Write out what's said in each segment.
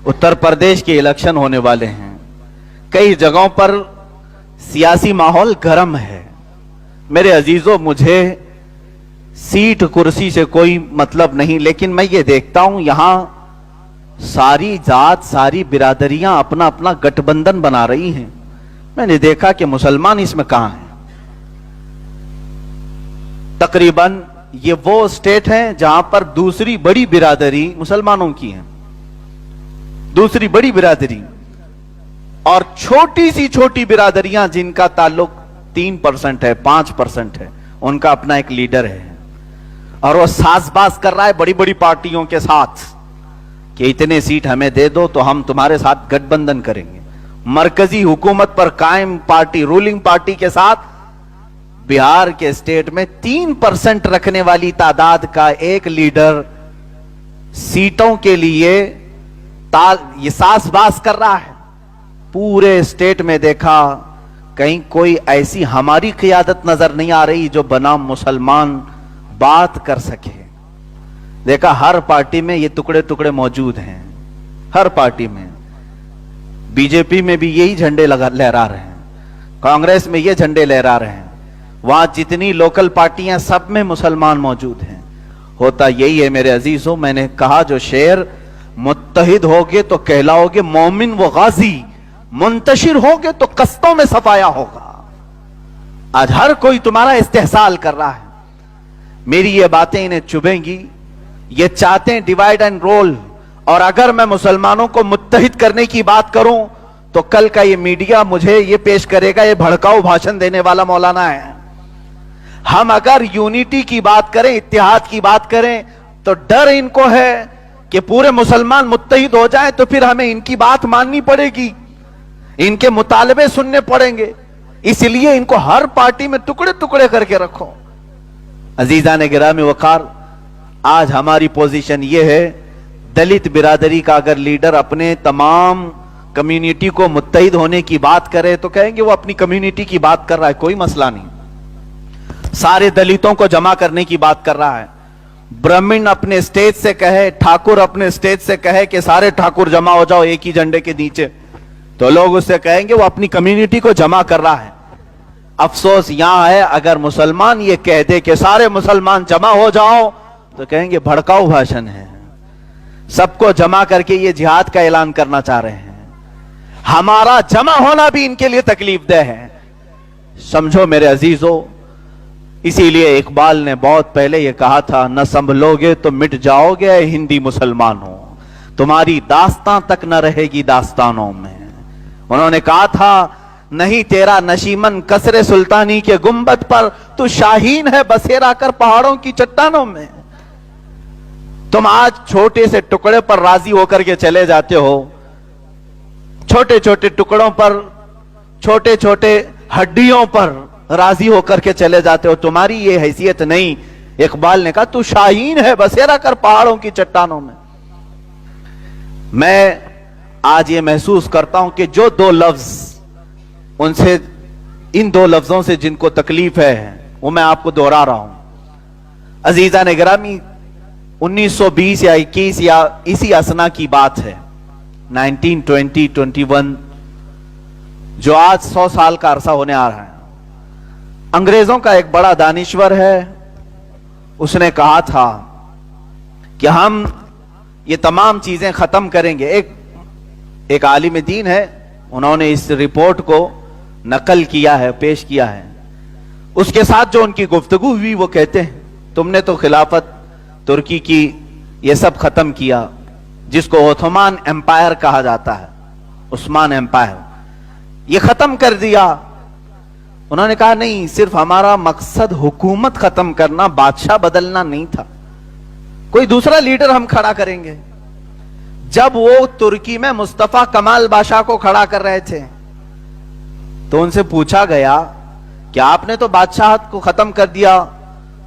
उत्तर प्रदेश के इलेक्शन होने वाले हैं। कई जगहों पर सियासी माहौल गर्म है। मेरे अजीजों, मुझे सीट कुर्सी से कोई मतलब नहीं, लेकिन मैं ये देखता हूं यहां सारी जात, सारी बिरादरियां अपना अपना गठबंधन बना रही हैं। मैंने देखा कि मुसलमान इसमें कहां हैं। तकरीबन ये वो स्टेट है जहां पर दूसरी बड़ी बिरादरी मुसलमानों की है, दूसरी बड़ी बिरादरी, और छोटी सी छोटी बिरादरियां जिनका ताल्लुक 3% है, 5% है, उनका अपना एक लीडर है और वो साजबाज कर रहा है बड़ी बड़ी पार्टियों के साथ कि इतने सीट हमें दे दो तो हम तुम्हारे साथ गठबंधन करेंगे। मरकजी हुकूमत पर कायम पार्टी, रूलिंग पार्टी के साथ बिहार के स्टेट में 3% रखने वाली तादाद का एक लीडर सीटों के लिए ये साजबाज कर रहा है। पूरे स्टेट में देखा, कहीं कोई ऐसी हमारी क़ियादत नजर नहीं आ रही जो बनाम मुसलमान बात कर सके। देखा हर पार्टी में ये टुकड़े टुकड़े मौजूद हैं, हर पार्टी में। बीजेपी में भी यही झंडे लहरा रहे हैं, कांग्रेस में ये झंडे लहरा रहे हैं, वहां जितनी लोकल पार्टियां सब में मुसलमान मौजूद हैं। होता यही है मेरे अजीजों, मैंने कहा जो शेर, मुत्तहिद होगे तो कहलाओगे मोमिन व गाजी, मुंतशिर होगे तो कस्तों में सफाया होगा। आज हर कोई तुम्हारा इस्तेहसाल कर रहा है। मेरी ये बातें इन्हें चुभेंगी, ये चाहते हैं डिवाइड एंड रोल। और अगर मैं मुसलमानों को मुत्तहिद करने की बात करूं तो कल का ये मीडिया मुझे ये पेश करेगा ये भड़काऊ भाषण देने वाला मौलाना है। हम अगर यूनिटी की बात करें, इत्तेहाद की बात करें, तो डर इनको है कि पूरे मुसलमान मुत्तहिद हो जाएं तो फिर हमें इनकी बात माननी पड़ेगी, इनके मुतालबे सुनने पड़ेंगे। इसलिए इनको हर पार्टी में टुकड़े टुकड़े करके रखो। अजीजान गिरामी वकार, आज हमारी पोजीशन यह है, दलित बिरादरी का अगर लीडर अपने तमाम कम्युनिटी को मुत्तहिद होने की बात करे तो कहेंगे वो अपनी कम्युनिटी की बात कर रहा है, कोई मसला नहीं। सारे दलितों को जमा करने की बात कर रहा है। ब्राह्मण अपने स्टेज से कहे, ठाकुर अपने स्टेज से कहे कि सारे ठाकुर जमा हो जाओ एक ही झंडे के नीचे, तो लोग उससे कहेंगे वो अपनी कम्युनिटी को जमा कर रहा है। अफसोस यहां है, अगर मुसलमान ये कह दे कि सारे मुसलमान जमा हो जाओ तो कहेंगे भड़काऊ भाषण है। सबको जमा करके ये जिहाद का ऐलान करना चाह रहे हैं। हमारा जमा होना भी इनके लिए तकलीफदेह है, समझो मेरे अजीजों। इसीलिए इकबाल ने बहुत पहले ये कहा था, न संभलोगे तो मिट जाओगे हिंदी मुसलमानों, तुम्हारी दास्तां तक न रहेगी दास्तानों में। उन्होंने कहा था, नहीं तेरा नशीमन कसरे सुल्तानी के गुंबद पर, तू शाहीन है बसेरा कर पहाड़ों की चट्टानों में। तुम आज छोटे से टुकड़े पर राजी होकर के चले जाते हो, छोटे छोटे टुकड़ों पर, छोटे छोटे हड्डियों पर राजी होकर के चले जाते हो, तुम्हारी ये हैसियत नहीं। इकबाल ने कहा, तू शाहीन है बसेरा कर पहाड़ों की चट्टानों में। मैं आज ये महसूस करता हूं कि जो दो लफ्ज उनसे, इन दो लफ्जों से जिनको तकलीफ है वो मैं आपको दोहरा रहा हूं। अजीजा ने गिरामी, 1920 या 21 या इसी असना की बात है, 1920, 21, जो आज 100 साल का अरसा होने आ रहा है। अंग्रेजों का एक बड़ा दानिश्वर है, उसने कहा था कि हम ये तमाम चीजें खत्म करेंगे। एक आलिम दीन है, उन्होंने इस रिपोर्ट को नकल किया है, पेश किया है। उसके साथ जो उनकी गुफ्तगू हुई वो कहते हैं, तुमने तो खिलाफत तुर्की की ये सब खत्म किया, जिसको ओथमान एम्पायर कहा जाता है, उस्मान एम्पायर, ये खत्म कर दिया। उन्होंने कहा नहीं, सिर्फ हमारा मकसद हुकूमत खत्म करना, बादशाह बदलना नहीं था, कोई दूसरा लीडर हम खड़ा करेंगे। जब वो तुर्की में मुस्तफा कमाल बादशाह को खड़ा कर रहे थे तो उनसे पूछा गया कि आपने तो बादशाहत को खत्म कर दिया,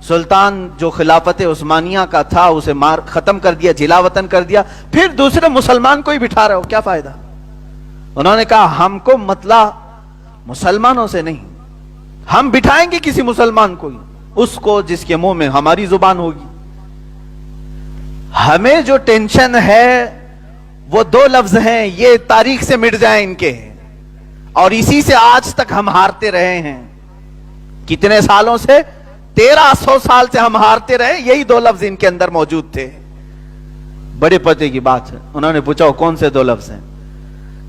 सुल्तान जो खिलाफत उस्मानिया का था उसे मार खत्म कर दिया, जिलावतन कर दिया, फिर दूसरे मुसलमान को ही बिठा रहे हो, क्या फायदा। उन्होंने कहा हमको मतला मुसलमानों से नहीं, हम बिठाएंगे किसी मुसलमान को ही, उसको जिसके मुंह में हमारी जुबान होगी। हमें जो टेंशन है وہ دو لفظ ہیں یہ تاریخ سے مٹ جائیں ان کے, اور اسی سے آج تک ہم ہارتے رہے ہیں. کتنے سالوں سے؟ 1300 سال سے ہم ہارتے رہے, یہی دو لفظ ان کے اندر موجود تھے. بڑے پتے کی بات ہے. انہوں نے پوچھا کون سے دو لفظ ہیں؟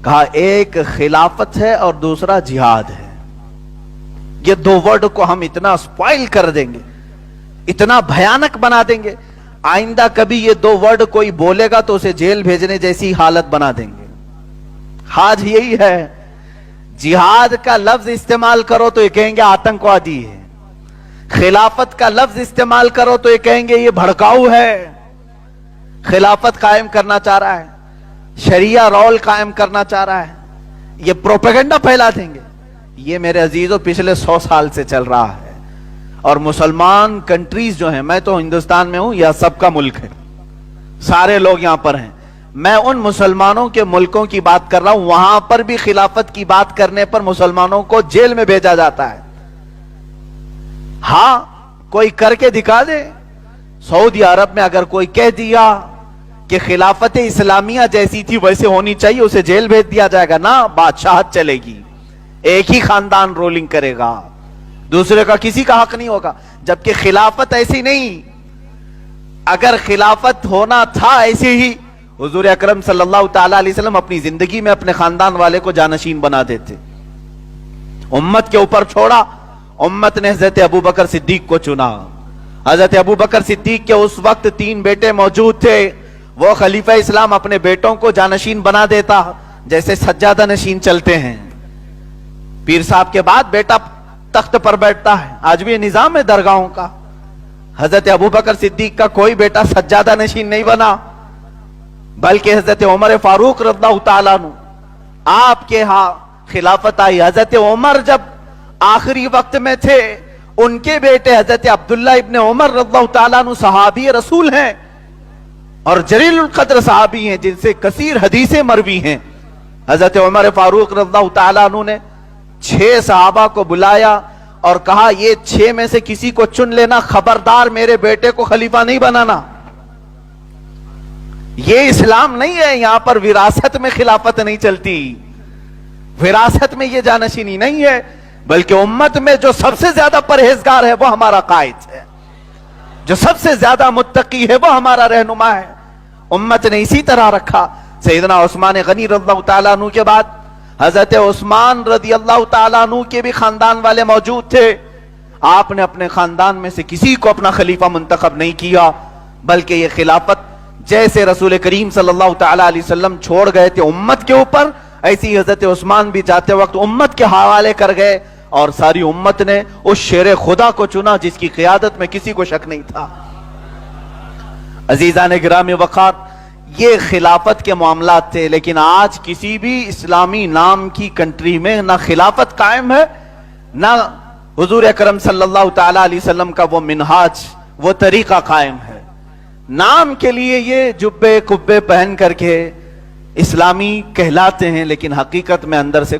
کہا ایک خلافت ہے اور دوسرا جہاد ہے. یہ دو ورڈ کو ہم اتنا سپوائل کر دیں گے, اتنا بھیانک بنا دیں گے, آئندہ کبھی یہ دو ورڈ کوئی بولے گا تو اسے جیل بھیجنے جیسی حالت بنا دیں گے. آج یہی ہے, جہاد کا لفظ استعمال کرو تو یہ کہیں گے آتنکوادی ہے, خلافت کا لفظ استعمال کرو تو یہ کہیں گے یہ بھڑکاؤ ہے, خلافت قائم کرنا چاہ رہا ہے, شریعہ رول قائم کرنا چاہ رہا ہے, یہ پروپیگنڈا پھیلا دیں گے. یہ میرے عزیزوں پچھلے 100 سال سے چل رہا ہے. اور مسلمان کنٹریز جو ہیں, میں تو ہندوستان میں ہوں, یہ سب کا ملک ہے, سارے لوگ یہاں پر ہیں, میں ان مسلمانوں کے ملکوں کی بات کر رہا ہوں وہاں پر بھی خلافت کی بات کرنے پر مسلمانوں کو جیل میں بھیجا جاتا ہے. ہاں کوئی کر کے دکھا دے. سعودی عرب میں اگر کوئی کہہ دیا کہ خلافت اسلامیہ جیسی تھی ویسے ہونی چاہیے, اسے جیل بھیج دیا جائے گا. نہ, بادشاہت چلے گی, ایک ہی خاندان رولنگ کرے گا, دوسرے کا کسی کا حق نہیں ہوگا. جبکہ خلافت ایسی نہیں. اگر خلافت ہونا تھا ایسی ہی, حضور اکرم صلی اللہ تعالی علیہ وسلم اپنی زندگی میں اپنے خاندان والے کو جانشین بنا دیتے. امت کے اوپر چھوڑا, امت نے حضرت ابو بکر صدیق کو چنا. حضرت ابو بکر صدیق کے اس وقت 3 بیٹے موجود تھے, وہ خلیفہ اسلام اپنے بیٹوں کو جانشین بنا دیتا جیسے سجادہ نشین چلتے ہیں. پیر صاحب کے بعد بیٹا تخت پر بیٹھتا ہے, آج بھی یہ نظام ہے درگاہوں کا. حضرت ابو بکر صدیق کا کوئی بیٹا سجادہ نشین نہیں بنا, بلکہ حضرت عمر فاروق رضی اللہ تعالیٰ عنہ, آپ کے ہاں خلافت آئی. حضرت عمر جب آخری وقت میں تھے, ان کے بیٹے حضرت عبداللہ ابن عمر رضی اللہ تعالیٰ عنہ صحابی رسول ہیں اور جلیل القدر صحابی ہیں جن سے کثیر حدیثیں مروی ہیں. حضرت عمر فاروق رضی اللہ تعالیٰ عنہ نے 6 صحابہ کو بلایا اور کہا یہ 6 میں سے کسی کو چن لینا, خبردار میرے بیٹے کو خلیفہ نہیں بنانا. یہ اسلام نہیں ہے, یہاں پر وراثت میں خلافت نہیں چلتی, وراثت میں یہ جانشینی نہیں ہے, بلکہ امت میں جو سب سے زیادہ پرہیزگار ہے وہ ہمارا قائد ہے, جو سب سے زیادہ متقی ہے وہ ہمارا رہنما ہے. امت نے اسی طرح رکھا. سیدنا عثمان غنی رضی اللہ تعالیٰ عنہ کے بعد حضرت عثمان رضی اللہ تعالیٰ عنہ کے بھی خاندان والے موجود تھے. آپ نے اپنے خاندان میں سے کسی کو اپنا خلیفہ منتخب نہیں کیا, بلکہ یہ خلافت جیسے رسول کریم صلی اللہ تعالیٰ علیہ وسلم چھوڑ گئے تھے امت کے اوپر, ایسی حضرت عثمان بھی جاتے وقت امت کے حوالے کر گئے, اور ساری امت نے اس شیر خدا کو چنا جس کی قیادت میں کسی کو شک نہیں تھا. عزیزان گرامی وقار, یہ خلافت کے معاملات تھے, لیکن آج کسی بھی اسلامی نام کی کنٹری میں نہ خلافت قائم ہے, نہ حضور اکرم صلی اللہ تعالیٰ علیہ وسلم کا وہ منہاج, وہ طریقہ قائم ہے. نام کے لیے یہ جبے کبے پہن کر کے اسلامی کہلاتے ہیں, لیکن حقیقت میں اندر سے